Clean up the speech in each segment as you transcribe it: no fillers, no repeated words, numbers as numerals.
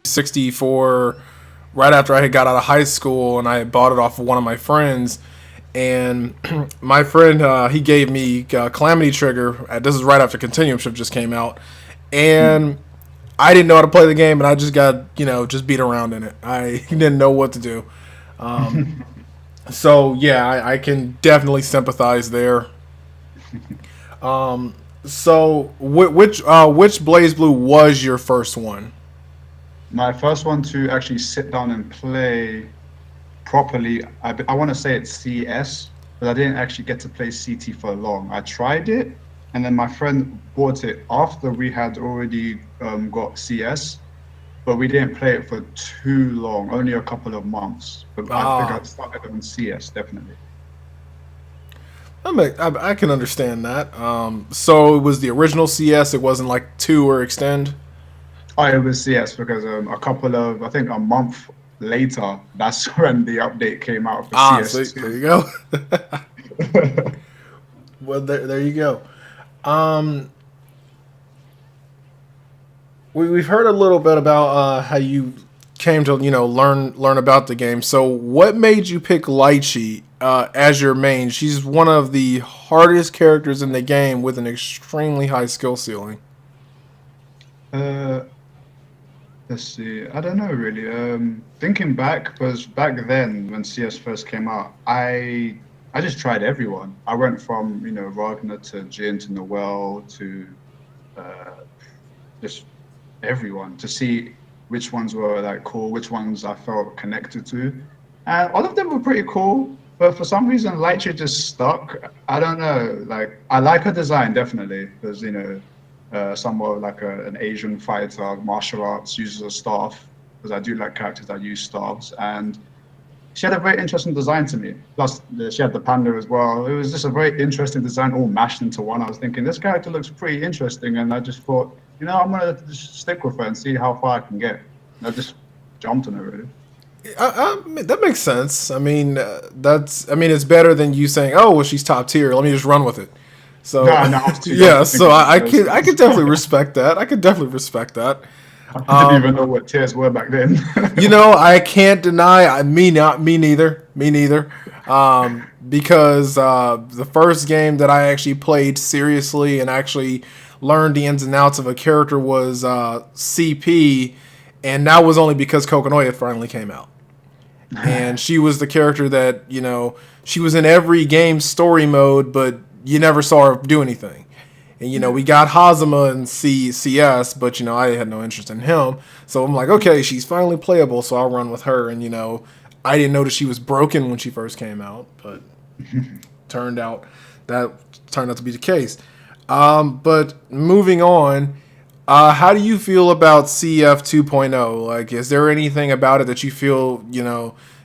'64 right after I had got out of high school, and I had bought it off of one of my friends. And my friend, he gave me Calamity Trigger. This is right after Continuum Shift just came out, and I didn't know how to play the game, and I just got just beat around in it. I didn't know what to do. So yeah, I can definitely sympathize there. So which Blaze Blue was your first one? My first one to actually sit down and play properly, I want to say it's CS, but I didn't actually get to play CT for long. I tried it, and then my friend bought it after we had already got CS, but we didn't play it for too long, only a couple of months. But I think I Ah, started on CS, definitely. I can understand that. So it was the original CS. It wasn't like two or extend. Oh, it was CS because I think a month later, that's when the update came out for Ah, so there CS2. you go. Well, there you go. Um, we've heard a little bit about how you came to learn about the game. So what made you pick Lychee as your main? She's one of the hardest characters in the game with an extremely high skill ceiling. Uh, let's see. I don't know really. Thinking back, because back then when CS first came out, I just tried everyone. I went from Ragnar to Jin to Noel to uh, just everyone to see which ones were like cool, which ones I felt connected to, and all of them were pretty cool. But for some reason, Lightyear just stuck. I don't know. Like I like her design definitely because somewhat like an Asian fighter, martial arts, uses a staff because I do like characters that use staffs, and she had a very interesting design to me. Plus, she had the panda as well. It was just a very interesting design, all mashed into one. I was thinking this character looks pretty interesting, and I just thought, I'm gonna just stick with her and see how far I can get. And I just jumped on her really. That makes sense. I mean, it's better than you saying, "Oh, well, she's top tier. Let me just run with it." So, No, no, I was too young yeah. to think So about I those could things. definitely respect that. I could definitely respect that. I didn't even know what tears were back then. I can't deny. Me neither. Me neither. Because the first game that I actually played seriously and actually learned the ins and outs of a character was CP, and that was only because Kokonoya finally came out. And she was the character that she was in every game story mode, but you never saw her do anything. And we Yeah. got Hazama and CS, but I had no interest in him. So I'm like, okay, she's finally playable, so I'll run with her. And I didn't notice she was broken when she first came out, but turned out that turned out to be the case. But moving on, how do you feel about CF 2.0? Like, is there anything about it that you feel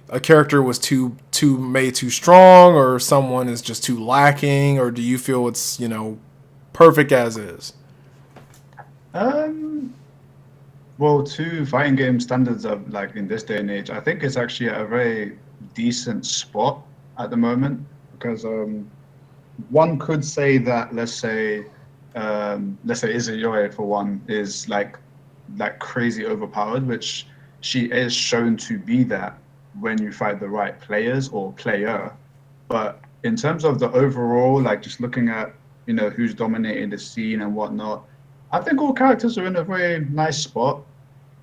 a character was too made too strong, or someone is just too lacking, or do you feel it's perfect as is? Um, well, to fighting game standards of like in this day and age, I think it's actually at a very decent spot at the moment because one could say that let's say Izayoi for one is like crazy overpowered, which she is shown to be that when you fight the right players or player. But in terms of the overall, like just looking at who's dominating the scene and whatnot, I think all characters are in a very nice spot.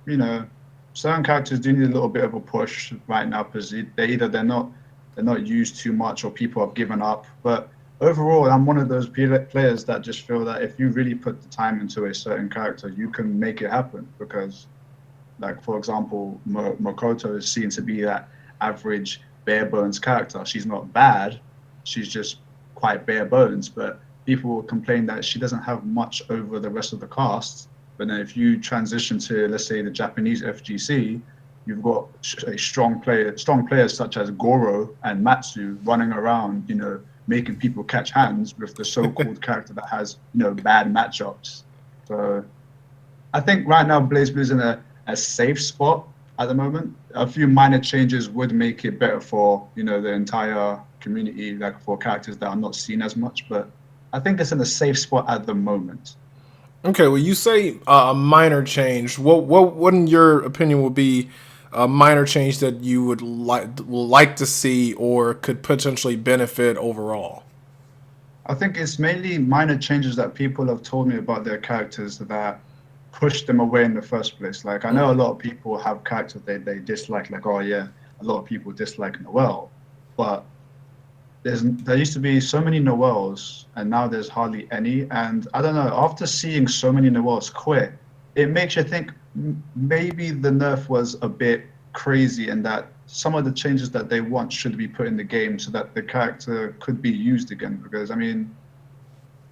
You know, certain characters do need a little bit of a push right now because they're not used too much or people have given up. But overall, I'm one of those players that just feel that if you really put the time into a certain character, you can make it happen. Because, like for example, Makoto is seen to be that average bare bones character. She's not bad, she's just quite bare bones. But people will complain that she doesn't have much over the rest of the cast. But then if you transition to, let's say, the Japanese FGC, you've got a strong players such as Goro and Matsu running around, making people catch hands with the so-called character that has, bad matchups. So I think right now Blaze Blue's in a safe spot. at the moment. A few minor changes would make it better for, the entire community, like for characters that are not seen as much. But I think it's in a safe spot at the moment. Okay, well, you say a minor change. What in your opinion would be a minor change that you would like to see or could potentially benefit overall? I think it's mainly minor changes that people have told me about their characters that pushed them away in the first place. Like I know a lot of people have characters they dislike, like, oh yeah, a lot of people dislike Noel, but there used to be so many Noels and now there's hardly any. And I don't know, after seeing so many Noels quit, it makes you think maybe the nerf was a bit crazy and that some of the changes that they want should be put in the game so that the character could be used again. Because I mean,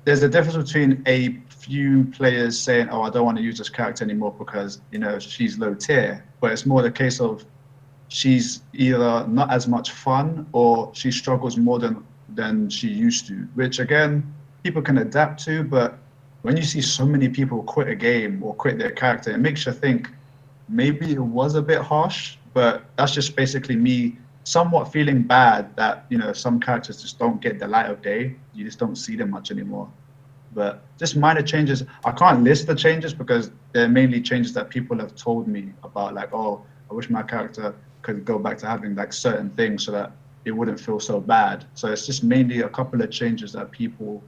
there's a difference between a few players saying, "Oh, I don't want to use this character anymore because she's low tier," but it's more the case of she's either not as much fun or she struggles more than she used to. Which again, people can adapt to, but when you see so many people quit a game or quit their character, it makes you think maybe it was a bit harsh. But that's just basically me somewhat feeling bad that some characters just don't get the light of day. You just don't see them much anymore. But just minor changes. I can't list the changes because they're mainly changes that people have told me about. Like, oh, I wish my character could go back to having like certain things so that it wouldn't feel so bad. So it's just mainly a couple of changes that people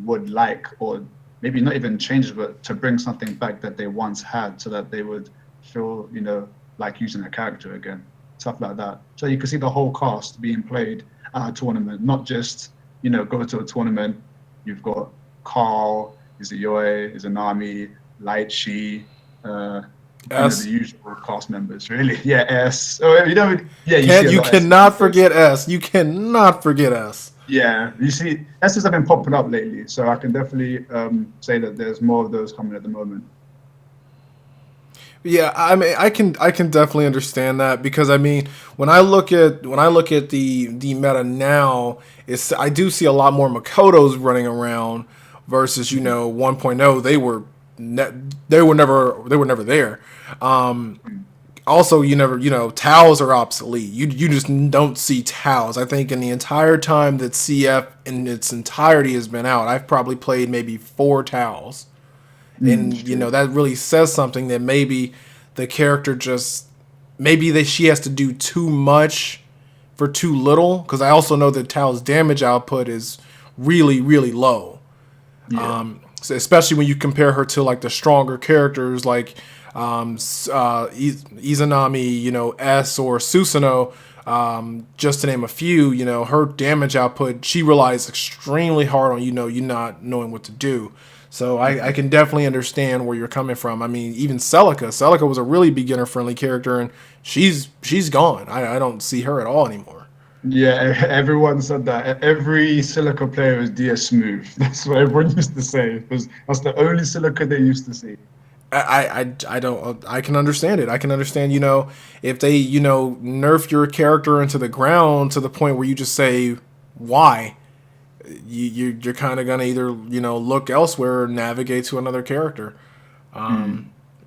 would like, or maybe not even changes, but to bring something back that they once had so that they would feel, like using a character again, stuff like that. So you can see the whole cast being played at a tournament, not just, go to a tournament. You've got Carl, Izuyoi, Izanami, Light S. the usual cast members, really. Yeah, S. Oh, You cannot forget S. You cannot forget S. Yeah, you see, S's have been popping up lately, so I can definitely say that there's more of those coming at the moment. Yeah, I mean, I can definitely understand that because I mean, when I look at the meta now, I do see a lot more Makotos running around versus 1.0. They were never there. Also, Taos are obsolete. You just don't see Taos. I think in the entire time that CF in its entirety has been out, I've probably played maybe 4 Taos. And that really says something that maybe the character she has to do too much for too little, because I also know that Tao's damage output is really, really low. Yeah. So especially when you compare her to like the stronger characters like Izanami, S or Susanoo, just to name a few. Her damage output, she relies extremely hard on you not knowing what to do. So I can definitely understand where you're coming from. I mean, even Celica was a really beginner friendly character, and she's gone. I don't see her at all anymore. Yeah, everyone said that. Every Silica player is DS Smooth. That's what everyone used to say. Because that's the only Silica they used to see. I can understand it. I can understand, if they, nerf your character into the ground to the point where you just say, why? You're kind of going to either, look elsewhere or navigate to another character.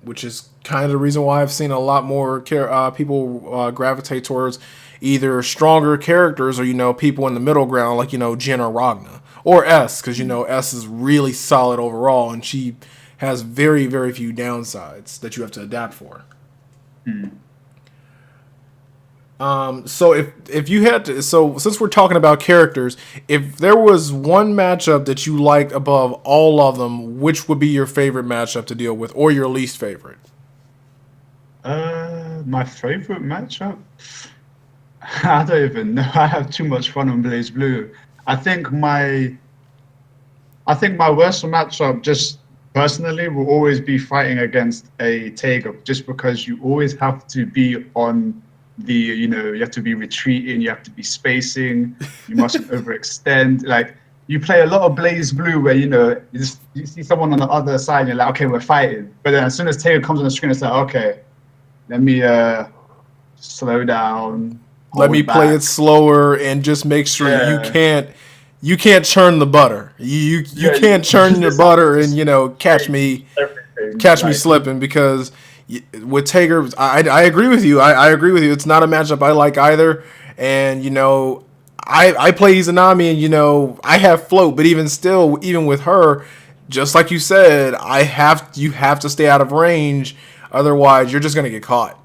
Which is kind of the reason why I've seen a lot more people gravitate towards either stronger characters or, people in the middle ground like, Jin or Ragna. Or S, because, S is really solid overall, and she has very, very few downsides that you have to adapt for. So if you had to, so since we're talking about characters, if there was one matchup that you liked above all of them, which would be your favorite matchup to deal with, or your least favorite? My favorite matchup? I don't even know. I have too much fun on Blazblue. I think my worst matchup, just personally, will always be fighting against a Taiga, just because you always have to be on you have to be retreating, you have to be spacing, you mustn't overextend. Like, you play a lot of Blazblue where you see someone on the other side and you're like, okay, we're fighting, but then as soon as Taiga comes on the screen, it's like, okay, let me slow down, let me play it slower and just make sure you can't churn the butter. You can't churn the butter and catch me slipping, because with Tager, I agree with you. I agree with you. It's not a matchup I like either. And, I play Izanami and, I have float, but even still, even with her, just like you said, you have to stay out of range. Otherwise, you're just going to get caught.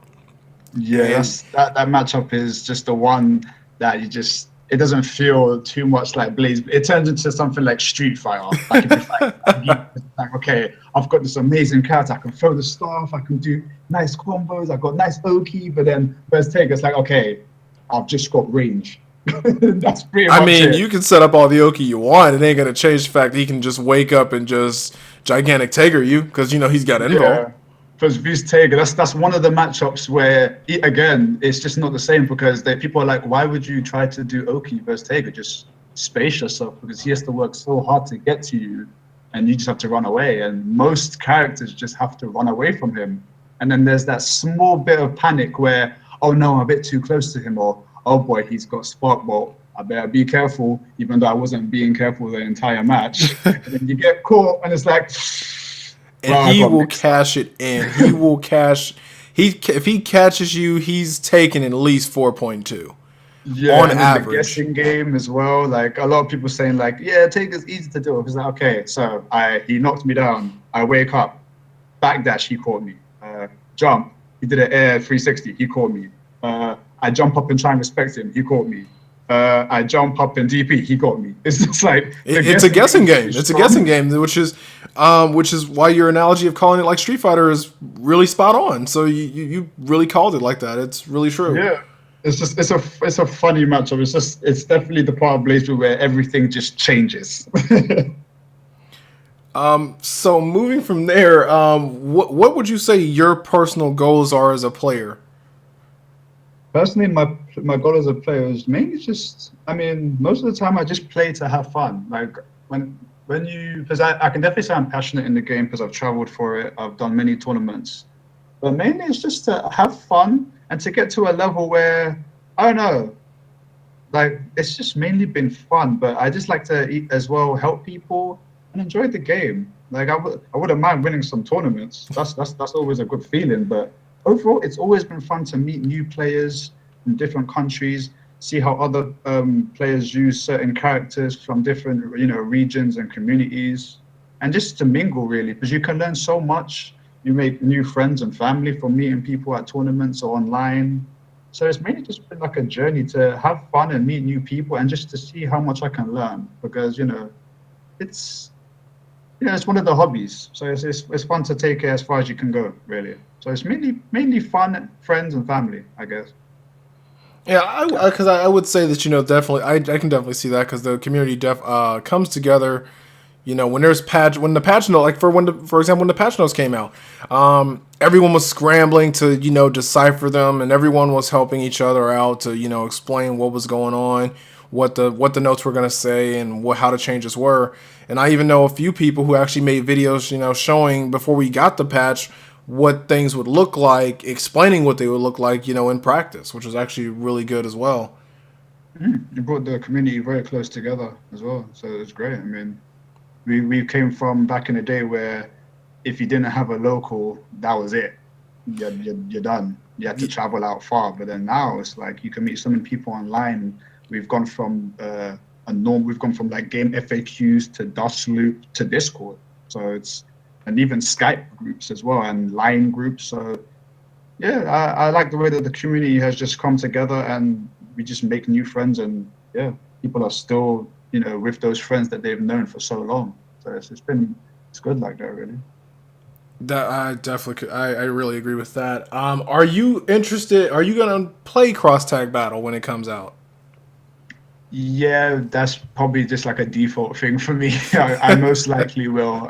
Yeah, And that matchup is just the one that it doesn't feel too much like Blaze. It turns into something like Street Fighter. Like if you fight, like okay, I've got this amazing character. I can throw the staff. I can do nice combos. I've got nice Oki. But then first take, it's like okay, I've just got range. That's pretty I much mean, it. you can set up all the Oki you want. It ain't going to change the fact that he can just wake up and just gigantic Tager you because, he's got invul. Yeah. Because V's Tager, that's one of the matchups where again it's just not the same because people are like, why would you try to do Oki versus Tager? Just space yourself because he has to work so hard to get to you, and you just have to run away. And most characters just have to run away from him. And then there's that small bit of panic where, oh no, I'm a bit too close to him, or oh boy, he's got Spark Bolt. I better be careful, even though I wasn't being careful the entire match. And then you get caught, and it's like. And he will cash it in. He will cash. If he catches you, he's taking at least 4.2. Yeah, on and average. the guessing game as well. Like a lot of people saying, like, yeah, Taker's easy to do. It's like, okay, so he knocked me down. I wake up, backdash, he caught me. Jump, he did an air 360, he caught me. I jump up and try and respect him, he caught me. I jump up and DP, he got me. It's just like it's a guessing game. It's a guessing game, which is why your analogy of calling it like Street Fighter is really spot on. So you really called it like that. It's really true. Yeah, it's a funny matchup. It's definitely the part of Blazblue where everything just changes. So moving from there, what would you say your personal goals are as a player? Personally, my goal as a player is mainly just, I mean, most of the time I just play to have fun. Like because I can definitely say I'm passionate in the game because I've traveled for it. I've done many tournaments, but mainly it's just to have fun and to get to a level where, I don't know, like it's just mainly been fun, but I just like to as well help people and enjoy the game. Like I wouldn't mind winning some tournaments. That's always a good feeling, but overall, it's always been fun to meet new players from different countries, see how other players use certain characters from different, regions and communities, and just to mingle really, because you can learn so much. You make new friends and family from meeting people at tournaments or online. So it's mainly just been like a journey to have fun and meet new people and just to see how much I can learn because, it's one of the hobbies. So it's fun to take it as far as you can go, really. So it's mainly fun, friends and family, I guess. Yeah, because I would say that definitely I can definitely see that because the community comes together. When there's when the patch note, like for example when the patch notes came out, everyone was scrambling to decipher them, and everyone was helping each other out to explain what was going on, what the notes were going to say, and how the changes were. And I even know a few people who actually made videos, showing before we got the patch what things would look like, explaining what they would look like, in practice, which was actually really good as well. You brought the community very close together as well, so it's great. I mean, we came from back in the day where if you didn't have a local, that was it. You're done. You had to travel out far. But then now it's like you can meet so many people online. We've gone from we've gone from like game FAQs to Dust Loop to Discord. So and even Skype groups as well and line groups. So yeah, I like the way that the community has just come together and we just make new friends and people are still, with those friends that they've known for so long. So it's good like that, really. That I definitely I really agree with that. Are you interested? Are you gonna play Cross Tag Battle when it comes out? Yeah, that's probably just like a default thing for me. I most likely will.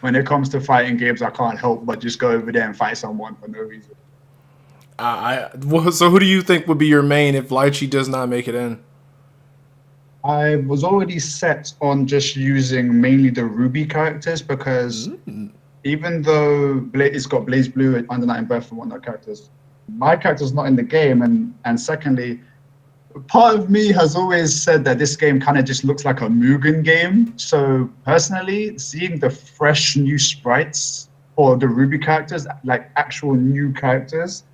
When it comes to fighting games, I can't help but just go over there and fight someone for no reason. So who do you think would be your main if Lychee does not make it in? I was already set on just using mainly the Ruby characters because even though it's got Blazblue, Undeniable Breath, and whatnot characters, my character's not in the game, and secondly, part of me has always said that this game kind of just looks like a Mugen game. So personally, seeing the fresh new sprites or the Ruby characters, like actual new characters,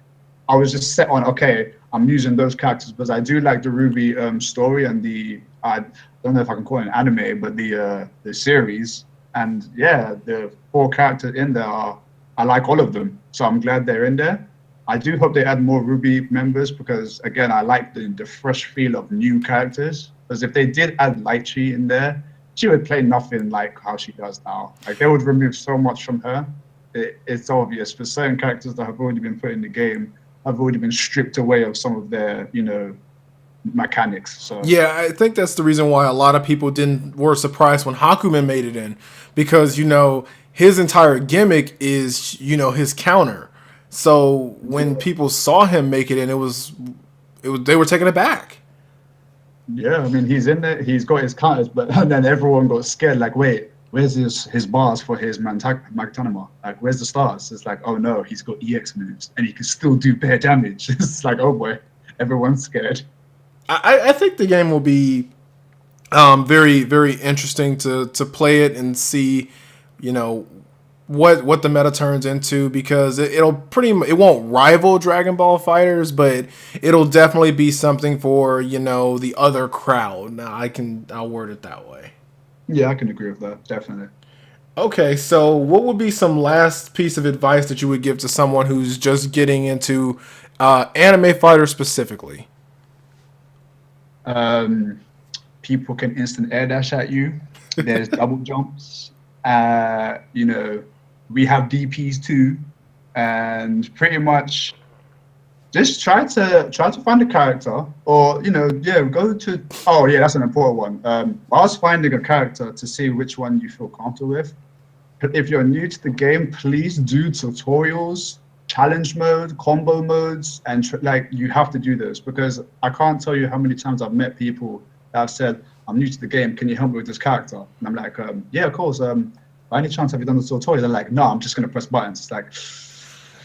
I was just set on, okay, I'm using those characters because I do like the Ruby story and I don't know if I can call it an anime, but the series. And yeah, the 4 characters in there I like all of them. So I'm glad they're in there. I do hope they add more Ruby members because again, I like the fresh feel of new characters. Because if they did add Lychee in there, she would play nothing like how she does now. Like they would remove so much from her. It's obvious for certain characters that have already been put in the game have already been stripped away of some of their, mechanics. So Yeah, I think that's the reason why a lot of people were surprised when Hakumen made it in, because his entire gimmick is his counter. So when people saw him make it in, it was they were taken aback. yeah, I mean he's in there, he's got his counters, but and then everyone got scared. Like, wait, where's his bars for his Magtanima? Like, where's the stars? It's like, oh no, he's got EX moves and he can still do bare damage. It's like, oh boy, everyone's scared. I think the game will be very very interesting to play it and see, you know, what the meta turns into, because it won't rival Dragon Ball Fighters, but it'll definitely be something for the other crowd. Now I'll word it that way. Yeah, I can agree with that, definitely. Okay, so what would be some last piece of advice that you would give to someone who's just getting into anime fighters specifically? Um, People can instant air dash at you. There's double jumps. We have DPs too, and pretty much just try to find a character, or go to. Oh yeah, that's an important one. Whilst finding a character to see which one you feel comfortable with. If you're new to the game, please do tutorials, challenge mode, combo modes, and you have to do those because I can't tell you how many times I've met people that have said, "I'm new to the game. Can you help me with this character?" And I'm like, "Yeah, of course. By any chance have you done the tutorial?" They're like, "No, I'm just gonna press buttons." It's like,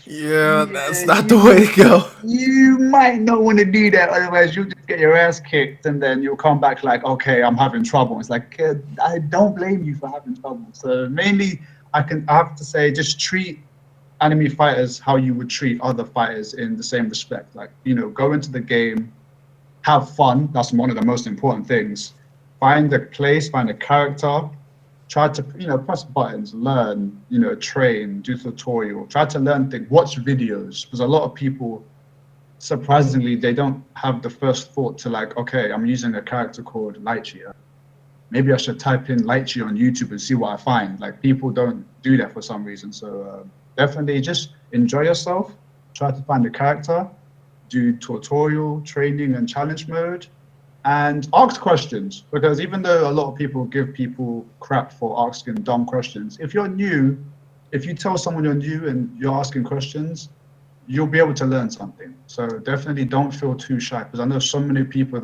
Yeah, that's yeah, not the way to go. you might not want to do that, otherwise you'll just get your ass kicked, and then you'll come back like, okay, I'm having trouble. It's like, I don't blame you for having trouble. So mainly, I have to say, just treat enemy fighters how you would treat other fighters in the same respect. Like, go into the game, have fun. That's one of the most important things. Find a place, find a character, try to press buttons, learn, train, do tutorial, try to learn things, watch videos, because a lot of people, surprisingly, they don't have the first thought to like, okay, I'm using a character called Lychee. Maybe I should type in Lychee on YouTube and see what I find. Like, people don't do that for some reason. So definitely just enjoy yourself, try to find a character, do tutorial, training, and challenge mode, and ask questions, because even though a lot of people give people crap for asking dumb questions, if you're new, if you tell someone you're new and you're asking questions, you'll be able to learn something. So definitely don't feel too shy, because I know so many people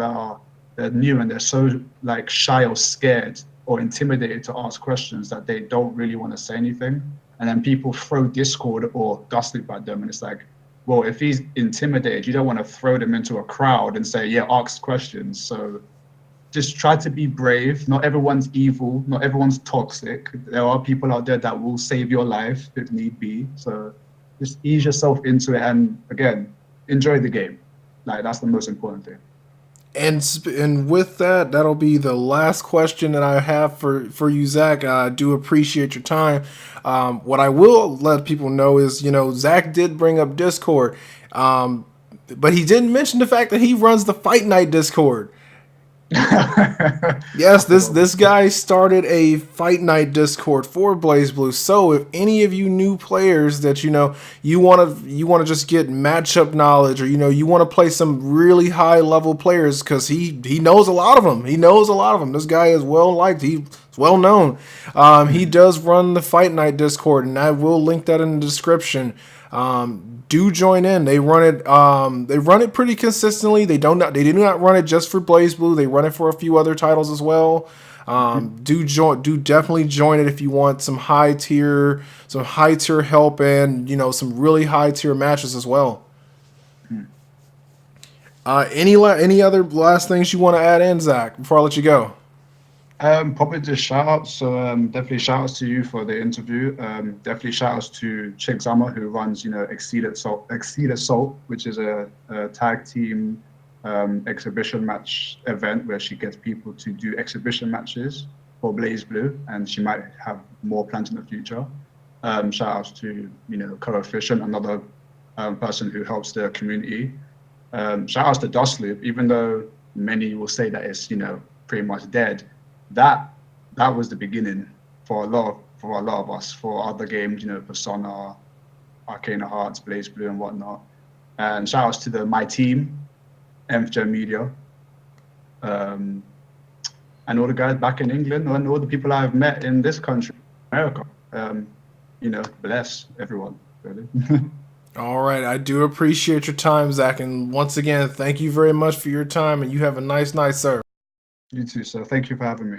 they're new and they're so like shy or scared or intimidated to ask questions that they don't really want to say anything, and then people throw Discord or gossip at them, and it's like, well, if he's intimidated, you don't want to throw them into a crowd and say, yeah, ask questions. So just try to be brave. Not everyone's evil. Not everyone's toxic. There are people out there that will save your life if need be. So just ease yourself into it. And again, enjoy the game. Like, that's the most important thing. And with that, that'll be the last question that I have for you, Zach. I do appreciate your time. What I will let people know is, Zach did bring up Discord, but he didn't mention the fact that he runs the Fight Night Discord. Yes, this guy started a Fight Night Discord for Blazblue. So if any of you new players that you want to just get matchup knowledge, or you want to play some really high level players, because he knows a lot of them. He knows a lot of them. This guy is well liked. He's well known. He does run the Fight Night Discord, and I will link that in the description. Do join in. They run it. They run it pretty consistently. They do not run it just for Blazblue. They run it for a few other titles as well. Do definitely join it if you want some high tier help, and some really high tier matches as well. Any other last things you want to add in, Zach, before I let you go? Probably just shout outs. So definitely shout outs to you for the interview. Definitely shout outs to Chigzama who runs, Exceed Assault, which is a tag team exhibition match event where she gets people to do exhibition matches for Blazblue, and she might have more plans in the future. Shout outs to Coefficient, another person who helps the community. Shout outs to Dustloop, even though many will say that it's pretty much dead. That that was the beginning for a lot of us for other games, Persona, Arcana Hearts, Blazblue, and whatnot. And shout outs to my team, MFJ Media, um, and all the guys back in England, and all the people I've met in this country, America. Bless everyone, really. All right, I do appreciate your time, Zach, and once again, thank you very much for your time, and you have a nice night, sir. You too, sir. Thank you for having me.